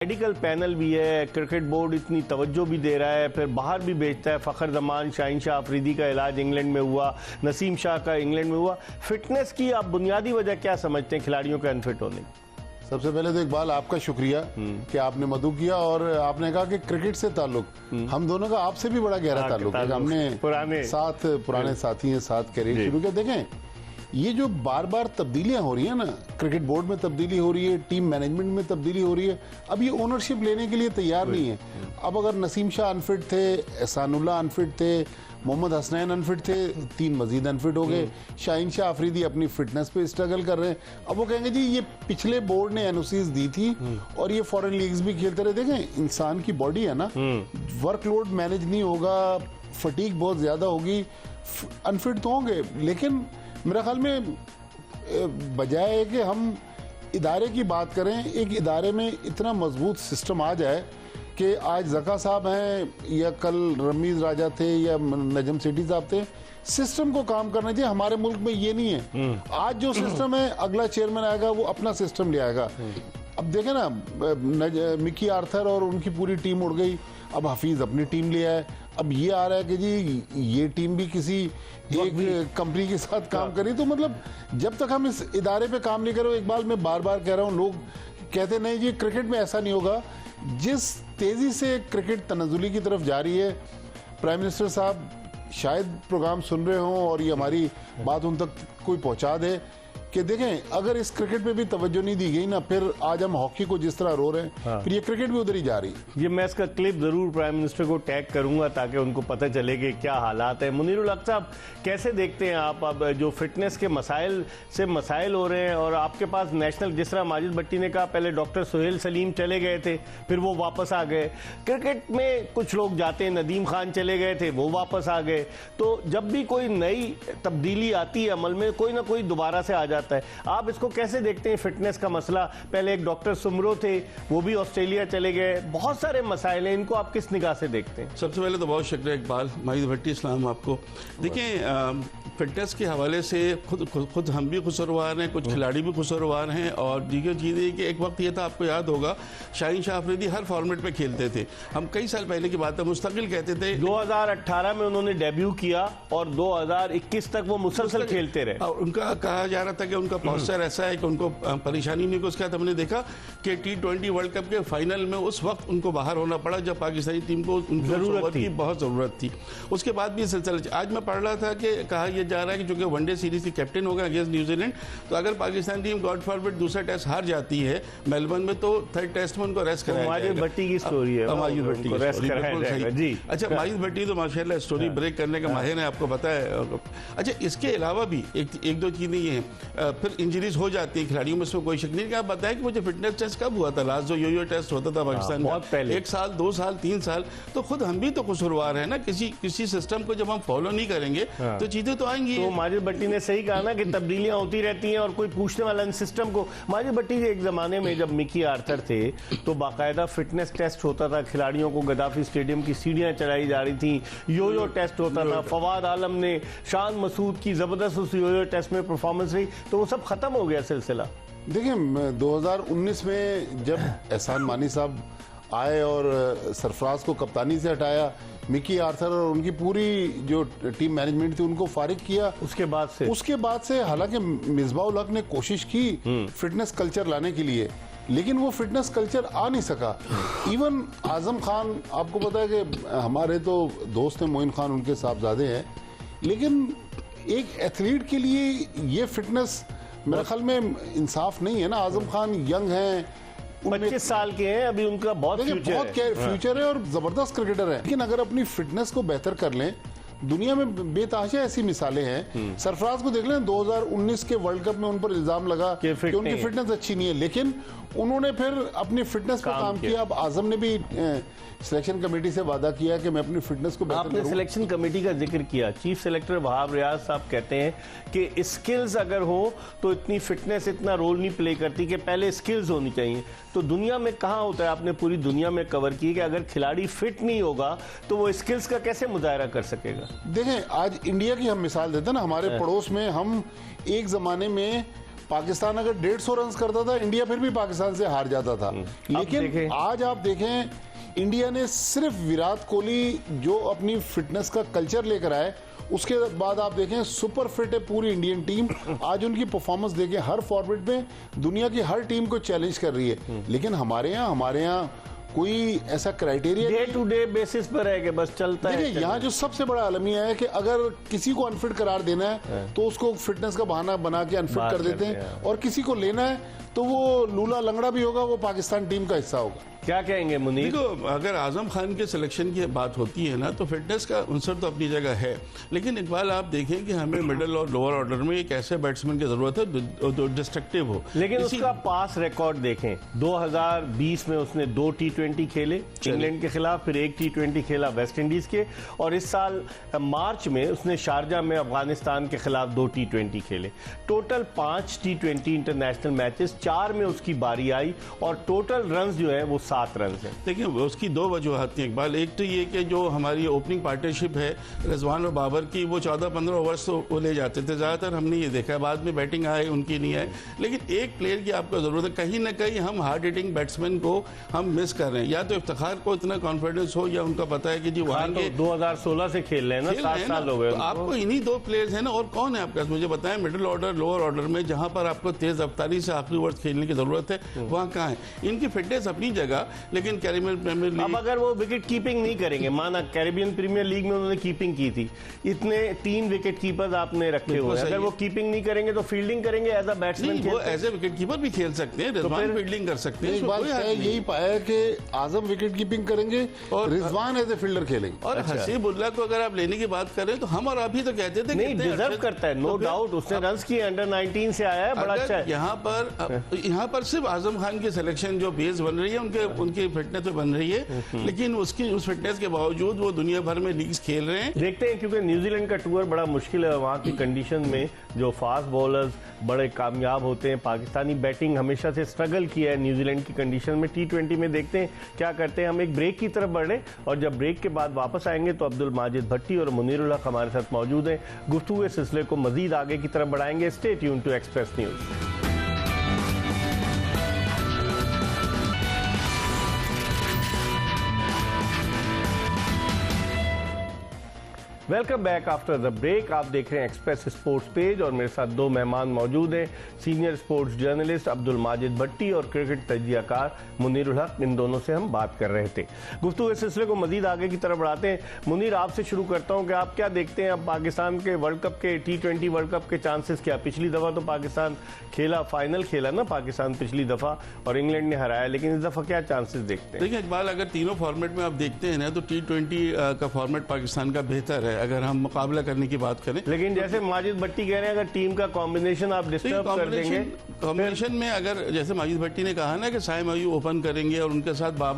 Medical panel भी है, cricket board इतनी तवज्जो भी दे रहा है, फिर बाहर भी भेजता है। फ़खर जमान शाहीन शाह अफरीदी का इलाज इंग्लैंड में हुआ, नसीम शाह का इंग्लैंड में हुआ। फिटनेस की आप बुनियादी वजह क्या समझते हैं खिलाड़ियों के अनफिट होने की? सबसे पहले तो इकबाल आपका शुक्रिया कि आपने मदु किया और आपने कहा कि क्रिकेट से ताल्लुक, हम दोनों का आपसे भी बड़ा गहरा ताल्लुक है। हमने पुराने साथी हैं, साथ करियर शुरू किया। देखें, ये जो बार बार तब्दीलियां हो रही है ना, क्रिकेट बोर्ड में तब्दीली हो रही है, टीम मैनेजमेंट में तब्दीली हो रही है, अब ये ओनरशिप लेने के लिए तैयार नहीं है। अब अगर नसीम शाह अनफिट थे, एहसानुल्लाह अनफिट थे, मोहम्मद हसनैन अनफिट थे, 3 मजीद अनफिट हो गए, शाहीन शाह अफरीदी अपनी फिटनेस पे स्ट्रगल कर रहे हैं। अब वो कहेंगे जी ये पिछले बोर्ड ने एनओसीज दी थी और ये फॉरेन लीग्स भी खेलते रहे। देखें, इंसान की बॉडी है ना, वर्कलोड मैनेज नहीं होगा, फटीक बहुत ज्यादा होगी, अनफिट तो होंगे। लेकिन मेरा ख्याल में बजाय है कि हम इदारे की बात करें, एक इदारे में इतना मजबूत सिस्टम आ जाए कि आज जका साहब हैं या कल रमीज राजा थे या नजम सेठी साहब थे, सिस्टम को काम करना चाहिए। हमारे मुल्क में ये नहीं है। आज जो सिस्टम है, अगला चेयरमैन आएगा वो अपना सिस्टम ले आएगा। अब देखें ना, मिकी आर्थर और उनकी पूरी टीम उड़ गई, अब हफीज अपनी टीम ले आए। अब ये आ रहा है कि जी ये टीम भी किसी एक कंपनी के साथ काम करी। तो मतलब जब तक हम इस इदारे पे काम नहीं करें, इकबाल मैं बार बार कह रहा हूँ, लोग कहते नहीं जी क्रिकेट में ऐसा नहीं होगा। जिस तेजी से क्रिकेट तनज़ुली की तरफ जा रही है, प्राइम मिनिस्टर साहब शायद प्रोग्राम सुन रहे हों और ये हमारी बात उन तक कोई पहुंचा दे कि देखें, अगर इस क्रिकेट पे भी तवज्जो नहीं दी गई ना, फिर आज हम हॉकी को जिस तरह रो रहे हैं, फिर ये क्रिकेट भी उधर ही जा रही है। ये मैं इसका क्लिप जरूर प्राइम मिनिस्टर को टैग करूंगा ताकि उनको पता चले कि क्या हालात है। मुनीरुल हक साहब, कैसे देखते हैं आप अब जो फिटनेस के मसाइल से मसाइल हो रहे हैं और आपके पास नेशनल, जिस तरह माजिद भट्टी ने कहा, पहले डॉक्टर सुहेल सलीम चले गए थे, फिर वो वापस आ गए। क्रिकेट में कुछ लोग जाते हैं, नदीम खान चले गए थे, वो वापस आ गए। तो जब भी कोई नई तब्दीली आती है अमल में, कोई ना कोई दोबारा से आ जाता है। आप इसको कैसे देखते हैं फिटनेस का मसला? पहले एक डॉक्टर सुमरो थे, वो भी ऑस्ट्रेलिया चले गए, बहुत सारे मसाइल हैं, इनको आप किस निगाह से देखते हैं? सबसे पहले तो बहुत शुक्रिया इकबाल, माजिद भट्टी इस्लाम आपको। देखिए, फिटनेस के हवाले से खुद हम भी खुसरवार हैं, कुछ खिलाड़ी भी खुसरवार हैं। और दीगर चीज़ें कि एक वक्त ये था, आपको याद होगा, शाहीन शाह अफरीदी हर फॉर्मेट पे खेलते थे। हम कई साल पहले की बात है, मुस्तकिल कहते थे। 2018 में उन्होंने डेब्यू किया और 2021 तक वो मुसलसल खेलते रहे। और उनका कहा जा रहा था कि उनका पॉस्चर ऐसा है कि उनको परेशानी नहीं। उसके बाद हमने देखा कि T20 वर्ल्ड कप के फाइनल में उस वक्त उनको बाहर होना पड़ा जब पाकिस्तानी टीम को जरूरत की, बहुत ज़रूरत थी। उसके बाद भी सिलसिला, आज मैं पढ़ रहा था कि कहा यह जा रहा है कि चूंकि वनडे सीरीज की कैप्टन होगा अगेंस्ट न्यूजीलैंड, तो अगर पाकिस्तान टीम गॉड फॉरबिड दूसरा टेस्ट हार जाती है मेलबर्न में, तो थर्ड टेस्ट में उनको रेस्ट कराया जाएगा। माजिद भट्टी की स्टोरी है, माजिद भट्टी की रेस्ट कराया जाएगा जी। अच्छा, माजिद भट्टी तो माशाल्लाह स्टोरी ब्रेक करने का माहिर है, आपको पता है। अच्छा, इसके अलावा भी एक दो चीजें ये हैं, फिर इंजरीज हो जाती है खिलाड़ियों में, इसमें कोई शक नहीं। आप बताएं कि मुझे फिटनेस टेस्ट कब हुआ था लास्ट, जो यो टेस्ट होता था पाकिस्तान में? बहुत पहले, 1 साल 2 साल 3 साल। तो खुद हम भी तो कसूरवार है ना, किसी सिस्टम को जब हम फॉलो नहीं करेंगे तो चीजें तो आएंगी। तो माजिद भट्टी ने सही कहा ना कि तब्दीलियां होती रहती हैं और कोई पूछने वाला इन सिस्टम को। माजिद भट्टी एक जमाने में जब मिकी आर्थर थे तो बाकायदा फिटनेस टेस्ट होता था, खिलाड़ियों को गद्दाफी स्टेडियम की सीढ़ियां चढ़ाई जा रही थी, यो टेस्ट होता था। फवाद आलम ने, शान मसूद की जबरदस्त उस यो टेस्ट में परफॉर्मेंस रही, तो वो सब खत्म हो गया सिलसिला। देखिए, 2019 में जब एहसान मानी साहब आए और सरफराज को कप्तानी से हटाया, मिकी आर्थर और उनकी पूरी जो टीम मैनेजमेंट थी उनको फारिग किया, उसके बाद से हालांकि मिसबाह उल हक ने कोशिश की फिटनेस कल्चर लाने के लिए, लेकिन वो फिटनेस कल्चर आ नहीं सका। इवन आजम खान, आपको पता है कि हमारे तो दोस्त हैं, मोइन खान उनके साहबजादे हैं, लेकिन एक एथलीट के लिए ये फिटनेस मेरे ख्याल में इंसाफ नहीं है ना। आजम खान यंग हैं, 25 साल के हैं अभी, उनका बहुत फ्यूचर है और जबरदस्त क्रिकेटर है। लेकिन अगर अपनी फिटनेस को बेहतर कर लें, दुनिया में बेतहाशा ऐसी मिसालें हैं। सरफराज को देख लें, 2019 के वर्ल्ड कप में उन पर इल्जाम लगा कि उनकी फिटनेस अच्छी नहीं है, लेकिन उन्होंने फिर अपनी फिटनेस पर काम किया। अब आजम ने भी सिलेक्शन कमेटी से वादा किया कि मैं अपनी फिटनेस को बेहतर आपने सिलेक्शन कमेटी का जिक्र किया, चीफ सेलेक्टर वहाब रियाज साहब कहते हैं कि स्किल्स अगर हो तो इतनी फिटनेस इतना रोल नहीं प्ले करती, कि पहले स्किल्स होनी चाहिए। तो दुनिया में कहाँ होता है, आपने पूरी दुनिया में कवर की कि अगर खिलाड़ी फिट नहीं होगा तो वो स्किल्स का कैसे मुजाहरा कर सकेगा? देखें, आज इंडिया की हम मिसाल देते हैं ना, हमारे पड़ोस में हम एक जमाने में पाकिस्तान अगर 150 रन करता था, इंडिया फिर भी पाकिस्तान से हार जाता था। लेकिन आज आप देखें, इंडिया ने सिर्फ विराट कोहली जो अपनी फिटनेस का कल्चर लेकर आए, उसके बाद आप देखें सुपर फिट है पूरी इंडियन टीम। आज उनकी परफॉर्मेंस देखें, हर फॉर्मेट में दुनिया की हर टीम को चैलेंज कर रही है। लेकिन हमारे यहाँ कोई ऐसा criteria day to day basis पर है कि बस चलता है। देखिए, यहाँ जो सबसे बड़ा अलमिया है कि अगर किसी को अनफिट करार देना है तो उसको फिटनेस का बहाना बना के अनफिट कर देते हैं, और किसी को लेना है तो वो लूला लंगड़ा भी होगा, वो पाकिस्तान टीम का हिस्सा होगा। क्या कहेंगे मुनीर? देखो, अगर आजम खान के सिलेक्शन की बात होती है ना, तो फिटनेस का अंसर तो अपनी जगह है, लेकिन इकबाल आप देखें कि हमें मिडिल और लोअर ऑर्डर में एक ऐसे बैट्समैन की जरूरत है जो डिस्ट्रक्टिव हो। लेकिन उसका पास रिकॉर्ड देखें, 2020 में उसने 2 T20 खेले इंग्लैंड के खिलाफ, फिर 1 T20 खेला वेस्ट इंडीज के, और इस साल मार्च में उसने शारजा में अफगानिस्तान के खिलाफ 2 T20 खेले। टोटल 5 T20 इंटरनेशनल मैचेस, 4 में उसकी बारी आई, और टोटल रन जो है वो 7 रन है। देखिए, उसकी 2 वजूहत थी इकबाल। एक तो ये कि जो हमारी ओपनिंग पार्टनरशिप है रिजवान और बाबर की, वो 14-15 ओवर्स तो वो ले जाते थे ज़्यादातर, हमने ये देखा है। बाद में बैटिंग आए, उनकी नहीं आए, लेकिन एक प्लेयर की आपको जरूरत है। कहीं ना कहीं हम हार्ड हिटिंग बैट्समैन को हम मिस कर रहे हैं। या तो इफ्तिखार को इतना कॉन्फिडेंस हो, या उनका पता है कि जी वहाँ तो 2016 से खेल रहे हैं ना, 7 साल हो गए। तो आपको इन्हीं 2 प्लेयर्स हैं ना, और कौन है आपके पास? मुझे बताएं, मिडिल ऑर्डर लोअर ऑर्डर में जहां पर आपको तेज रफ्तारी से आखिरी ओवर खेलने की जरूरत है, वहां कहां है? इनकी फिटनेस अपनी जगह, लेकिन कैरिबियन प्रीमियर लीग, अब अगर वो विकेट कीपिंग नहीं करेंगे, माना कैरिबियन प्रीमियर लीग में उन्होंने कीपिंग की थी, इतने 3 विकेट कीपर्स आपने रखे हुए हैं, अगर वो कीपिंग नहीं करेंगे तो फील्डिंग करेंगे एज अ बैट्समैन। वो एज ए विकेट कीपर भी खेल सकते हैं, रिजवान फील्डिंग कर सकते हैं। एक बात यही पाया कि आजम विकेट कीपिंग करेंगे और रिजवान एज ए फील्डर खेलेंगे। और हसीबुल्लाह को अगर आप लेने की बात करें तो हम और आप ही तो कहते थे नहीं, डिजर्व करता है, नो डाउट। उसने रन्स किए, अंडर 19 से आया है, बड़ा अच्छा है। यहाँ पर सिर्फ आजम खान की सिलेक्शन जो बेस बन रही है, उनकी फिटनेस पे बन रही है, लेकिन उसकी उस फिटनेस के बावजूद वो दुनिया भर में लीग्स खेल रहे हैं। देखते हैं, क्योंकि न्यूजीलैंड का टूर बड़ा मुश्किल है, वहाँ की कंडीशन में जो फास्ट बॉलर्स बड़े कामयाब होते हैं। पाकिस्तानी बैटिंग हमेशा से स्ट्रगल किया है न्यूजीलैंड की कंडीशन में। T20 में देखते हैं क्या करते हैं। हम एक ब्रेक की तरफ बढ़े, और जब ब्रेक के बाद वापस आएंगे तो अब्दुल माजिद भट्टी और मुनीरुल हक हमारे साथ मौजूद हैं। गुफ्तगू के सिलसिले को मजीद आगे की तरफ बढ़ाएंगे। Stay tune to Express News. Welcome back after the break. आप देख रहे हैं एक्सप्रेस स्पोर्ट्स पेज, और मेरे साथ 2 मेहमान मौजूद हैं, senior sports journalist Abdul Majid Bhatti और क्रिकेट तजियाकार मुनीरुल हक। इन दोनों से हम बात कर रहे थे। गुफ्तगू के सिलसिले को मजीद आगे की तरफ बढ़ाते हैं। मुनीर, आपसे शुरू करता हूं कि आप क्या देखते हैं अब पाकिस्तान के वर्ल्ड कप के, T20 वर्ल्ड कप के चांसेस क्या? पिछली दफा तो पाकिस्तान खेला, फाइनल खेला ना पाकिस्तान पिछली दफा, और इंग्लैंड ने हराया, लेकिन इस दफा क्या चांसेस देखते हैं? देखिए इकबाल, अगर तीनों फॉर्मेट में आप देखते हैं ना, तो T20 का फॉर्मेट पाकिस्तान का बेहतर है अगर हम मुकाबला करने की बात करें। लेकिन जैसे माजिद भट्टी कह रहे हैं, अगर टीम का कॉम्बिनेशन आप डिस्टर्ब कर देंगे, कॉम्बिनेशन में अगर जैसे माजिद भट्टी ने कहा ना कि साइम अय्यूब ओपन करेंगे और उनके साथ बाबर